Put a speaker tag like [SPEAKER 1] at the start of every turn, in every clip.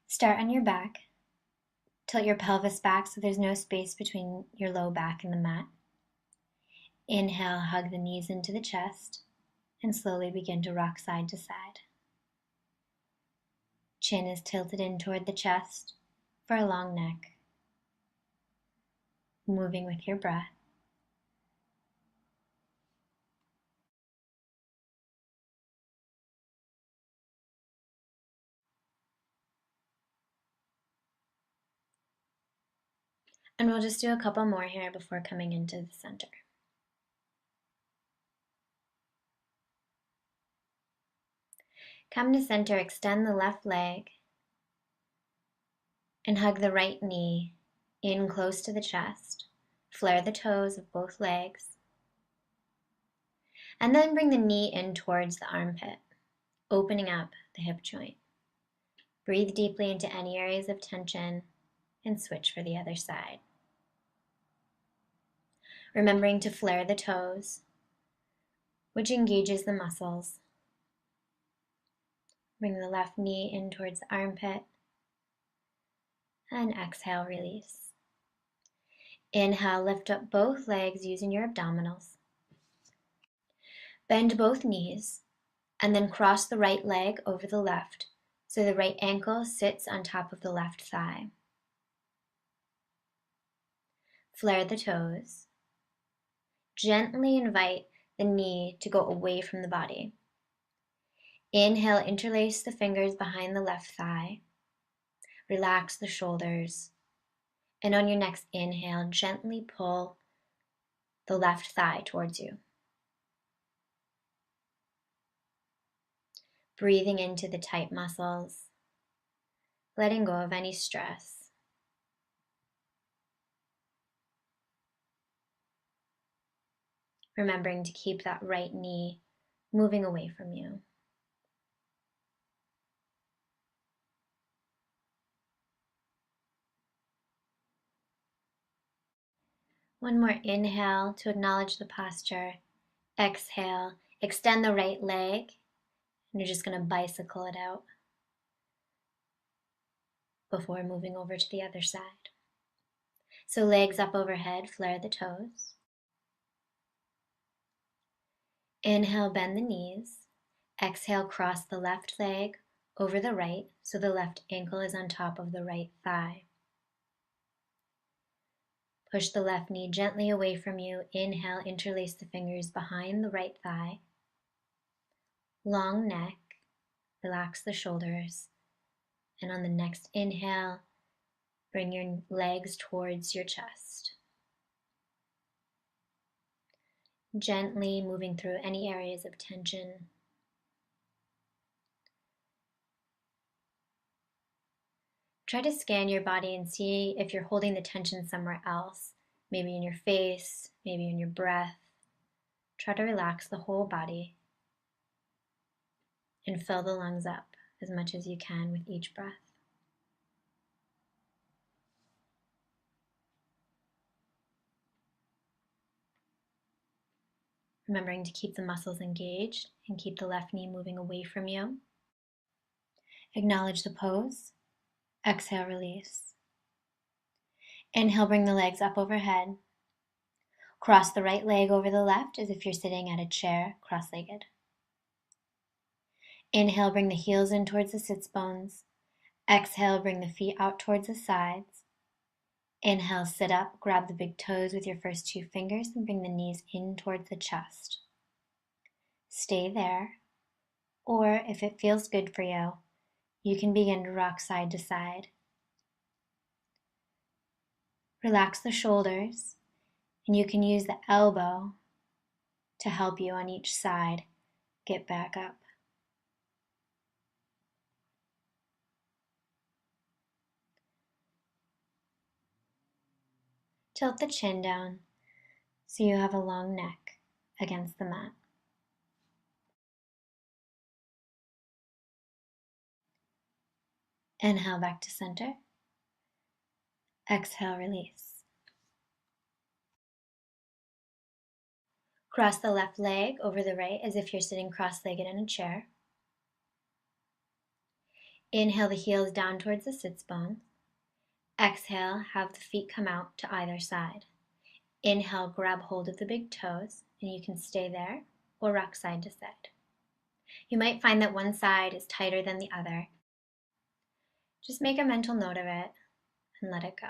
[SPEAKER 1] Start on your back. Tilt your pelvis back so there's no space between your low back and the mat. Inhale, hug the knees into the chest, and slowly begin to rock side to side. Chin is tilted in toward the chest for a long neck. Moving with your breath. And we'll just do a couple more here before coming into the center. Come to center, extend the left leg, and hug the right knee in close to the chest. Flare the toes of both legs. And then bring the knee in towards the armpit, opening up the hip joint. Breathe deeply into any areas of tension and switch for the other side. Remembering to flare the toes, which engages the muscles. Bring the left knee in towards the armpit and exhale, release. Inhale, lift up both legs using your abdominals. Bend both knees and then cross the right leg over the left so the right ankle sits on top of the left thigh. Flare the toes. Gently invite the knee to go away from the body. Inhale, interlace the fingers behind the left thigh. Relax the shoulders. And on your next inhale, gently pull the left thigh towards you. Breathing into the tight muscles, letting go of any stress. Remembering to keep that right knee moving away from you. One more inhale to acknowledge the posture. Exhale, extend the right leg, and you're just going to bicycle it out before moving over to the other side. So legs up overhead, flare the toes. Inhale, bend the knees. Exhale, cross the left leg over the right so the left ankle is on top of the right thigh. Push the left knee gently away from you. Inhale, interlace the fingers behind the right thigh. Long neck, relax the shoulders. And on the next inhale, bring your legs towards your chest. Gently moving through any areas of tension. Try to scan your body and see if you're holding the tension somewhere else, maybe in your face, maybe in your breath. Try to relax the whole body and fill the lungs up as much as you can with each breath. Remembering to keep the muscles engaged and keep the left knee moving away from you. Acknowledge the pose. Exhale, release. Inhale, bring the legs up overhead. Cross the right leg over the left as if you're sitting at a chair, cross-legged. Inhale, bring the heels in towards the sits bones. Exhale, bring the feet out towards the sides. Inhale, sit up, grab the big toes with your first two fingers and bring the knees in towards the chest. Stay there, or if it feels good for you, you can begin to rock side to side. Relax the shoulders, and you can use the elbow to help you on each side get back up. Tilt the chin down so you have a long neck against the mat. Inhale back to center. Exhale, release. Cross the left leg over the right as if you're sitting cross-legged in a chair. Inhale the heels down towards the sits bones. Exhale, have the feet come out to either side. Inhale, grab hold of the big toes, and you can stay there or rock side to side. You might find that one side is tighter than the other. Just make a mental note of it and let it go.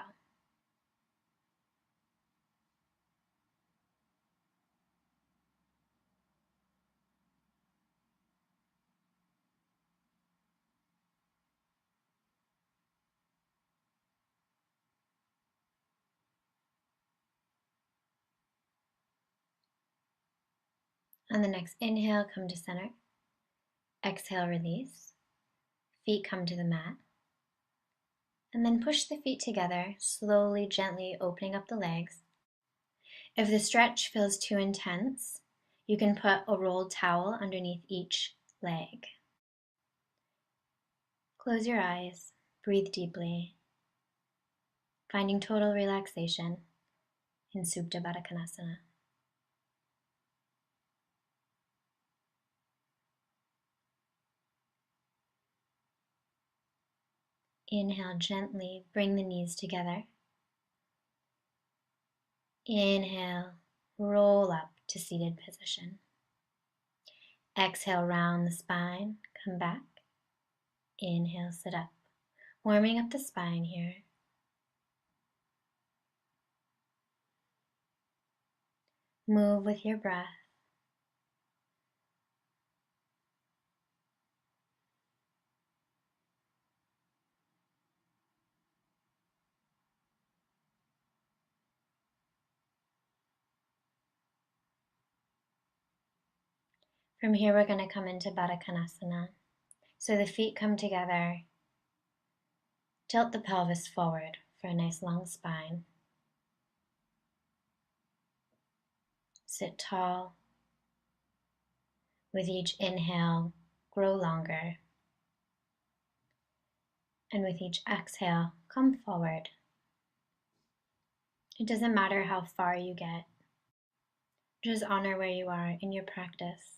[SPEAKER 1] On the next inhale, come to center. Exhale, release. Feet come to the mat. And then push the feet together, slowly, gently opening up the legs. If the stretch feels too intense, you can put a rolled towel underneath each leg. Close your eyes, breathe deeply, finding total relaxation in Supta Baddha Konasana. Inhale gently, bring the knees together. Inhale, roll up to seated position. Exhale, round the spine, come back. Inhale, sit up. Warming up the spine here. Move with your breath. From here, we're going to come into Baddha Konasana. So the feet come together. Tilt the pelvis forward for a nice long spine. Sit tall. With each inhale, grow longer. And with each exhale, come forward. It doesn't matter how far you get. Just honor where you are in your practice.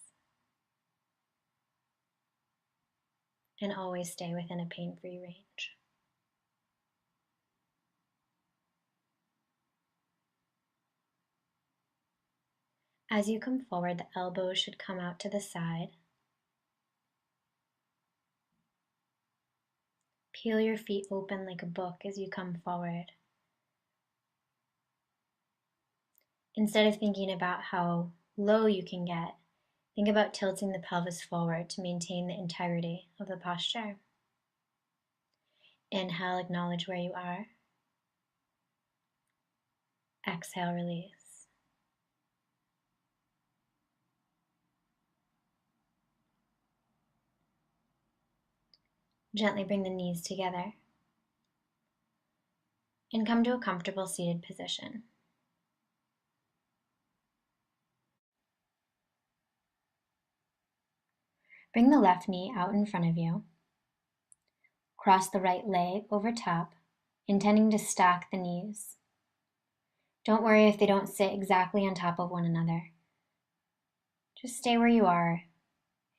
[SPEAKER 1] And always stay within a pain-free range. As you come forward, the elbows should come out to the side. Peel your feet open like a book as you come forward. Instead of thinking about how low you can get, think about tilting the pelvis forward to maintain the integrity of the posture. Inhale, acknowledge where you are. Exhale, release. Gently bring the knees together and come to a comfortable seated position. Bring the left knee out in front of you. Cross the right leg over top, intending to stack the knees. Don't worry if they don't sit exactly on top of one another. Just stay where you are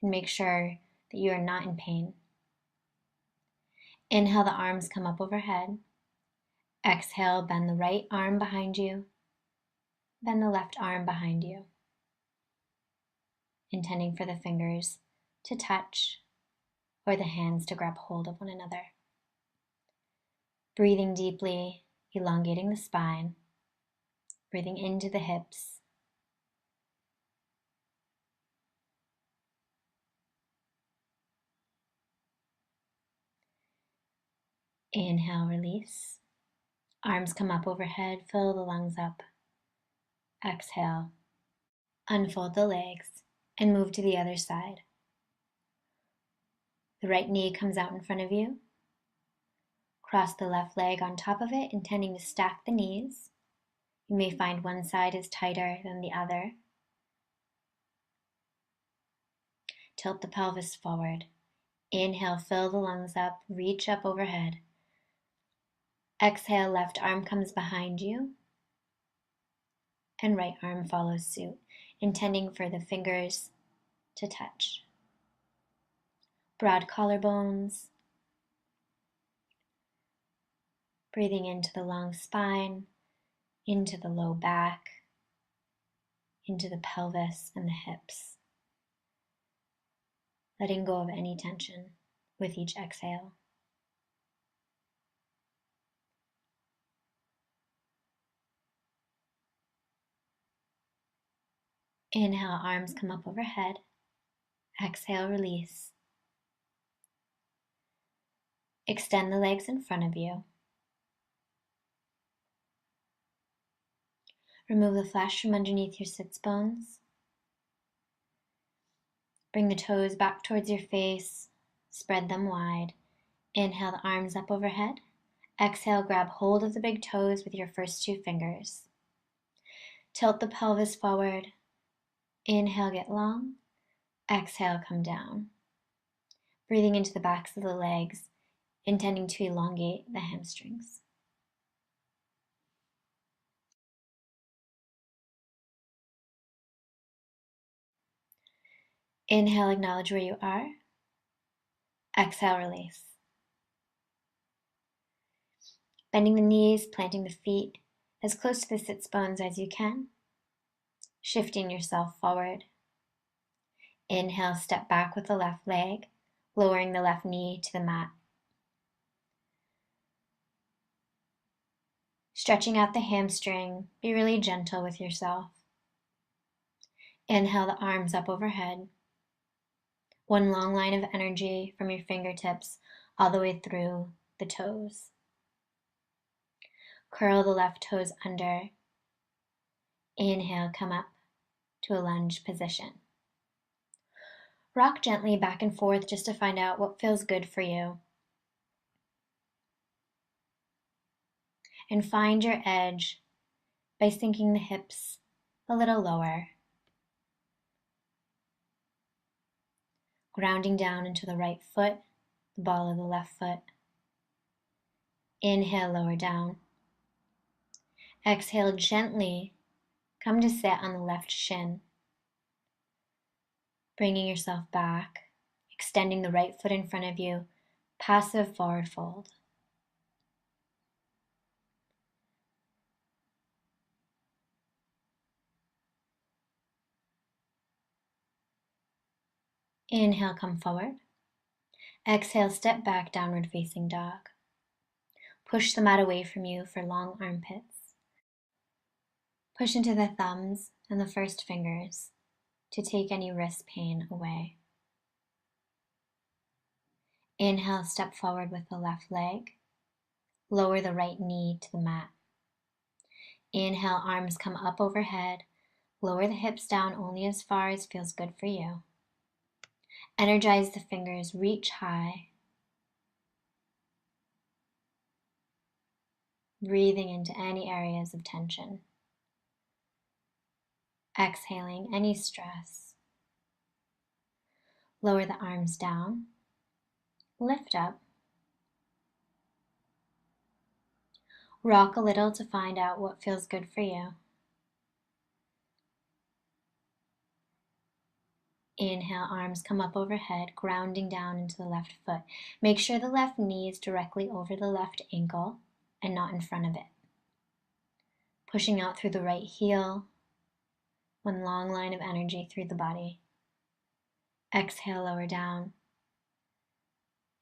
[SPEAKER 1] and make sure that you are not in pain. Inhale, the arms come up overhead. Exhale, bend the right arm behind you. Bend the left arm behind you. Intending for the fingers to touch or the hands to grab hold of one another. Breathing deeply, elongating the spine. Breathing into the hips. Inhale, release. Arms come up overhead, fill the lungs up. Exhale. Unfold the legs and move to the other side. The right knee comes out in front of you. Cross the left leg on top of it, intending to stack the knees. You may find one side is tighter than the other. Tilt the pelvis forward. Inhale, fill the lungs up, reach up overhead. Exhale, left arm comes behind you. And right arm follows suit, intending for the fingers to touch. Broad collarbones, Breathing into the long spine, into the low back, into the pelvis and the hips. Letting go of any tension with each exhale. Inhale, arms come up overhead. Exhale, release. Extend the legs in front of you. Remove the flesh from underneath your sits bones. Bring the toes back towards your face. Spread them wide. Inhale, the arms up overhead. Exhale, grab hold of the big toes with your first two fingers. Tilt the pelvis forward. Inhale, get long. Exhale, come down. Breathing into the backs of the legs, intending to elongate the hamstrings. Inhale, acknowledge where you are. Exhale, release. Bending the knees, planting the feet as close to the sits bones as you can. Shifting yourself forward. Inhale, step back with the left leg, lowering the left knee to the mat. Stretching out the hamstring, be really gentle with yourself. Inhale the arms up overhead. One long line of energy from your fingertips all the way through the toes. Curl the left toes under. Inhale, come up to a lunge position. Rock gently back and forth just to find out what feels good for you. And find your edge by sinking the hips a little lower. Grounding down into the right foot, the ball of the left foot. Inhale, lower down. Exhale, gently come to sit on the left shin. Bringing yourself back, extending the right foot in front of you, passive forward fold. Inhale, come forward. Exhale, step back, downward facing dog. Push the mat away from you for long armpits. Push into the thumbs and the first fingers to take any wrist pain away. Inhale, step forward with the left leg. Lower the right knee to the mat. Inhale, arms come up overhead. Lower the hips down only as far as feels good for you. Energize the fingers, reach high. Breathing into any areas of tension. Exhaling any stress. Lower the arms down. Lift up. Rock a little to find out what feels good for you. Inhale, arms come up overhead, grounding down into the left foot. Make sure the left knee is directly over the left ankle and not in front of it. Pushing out through the right heel, one long line of energy through the body. Exhale, lower down.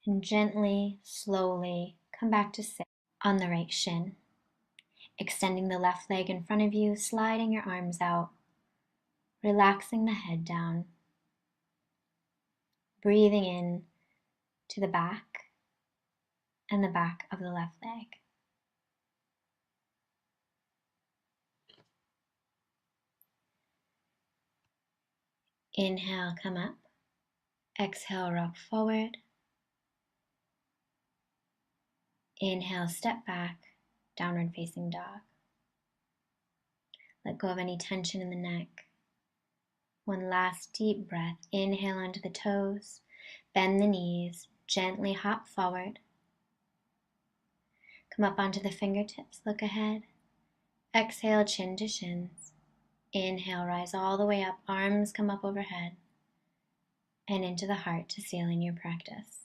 [SPEAKER 1] And gently, slowly come back to sit on the right shin. Extending the left leg in front of you, sliding your arms out, relaxing the head down. Breathing in to the back and the back of the left leg. Inhale, come up. Exhale, rock forward. Inhale, step back, downward facing dog. Let go of any tension in the neck. One last deep breath. Inhale onto the toes. Bend the knees. Gently hop forward. Come up onto the fingertips. Look ahead. Exhale, chin to shins. Inhale, rise all the way up. Arms come up overhead. And into the heart to seal in your practice.